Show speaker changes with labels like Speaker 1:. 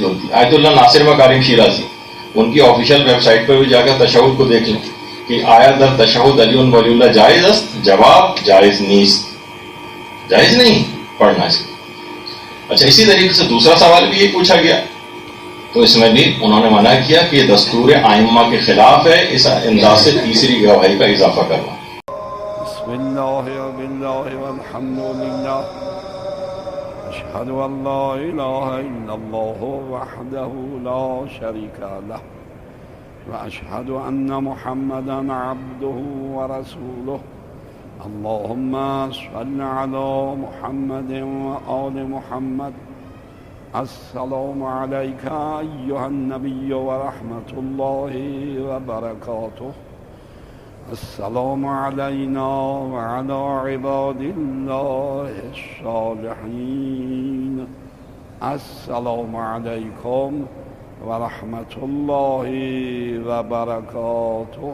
Speaker 1: होती। आयतुल्लाह नासिर मकारिम शिराजी उनकी official website पर भी जाकर तशहुद को देख लें कि आया दर तशहुद अली वलीउल्लाह जायज़ अस्त, जवाब जायज़ नीस्त, जायज़ नहीं पढ़ना इसको। अच्छा, इसी तरीके से दूसरा सवाल भी ये पूछा गया तो इसमें भी उन्होंने मना किया कि ये दस्तूर आइम्मा के खिलाफ है इस अंदाज से तीसरी गवाही का इजाफा करना।
Speaker 2: बिस्मिल्लाहि बिल्लाहि वल्हम्दुलिल्लाह अशहदु अल्ला इलाहा इल्लल्लाहु वहदहु ला शरीका लह व अशहदु अन्ना मुहम्मदन अब्दुहु व रसूलुहु अल्लाहुम्मा सल्लि अला मुहम्मदिन व आलि मुहम्मद। अस्सलामु अलैका अय्युहन नबिय्यु व रहमतुल्लाहि व बरकातुहु। अस्सलामु अलैना व अला इबादिल्लाहि स्सालिहीन। अस्सलामु अलैकुम व रहमतुल्लाहि व बरकातुहु।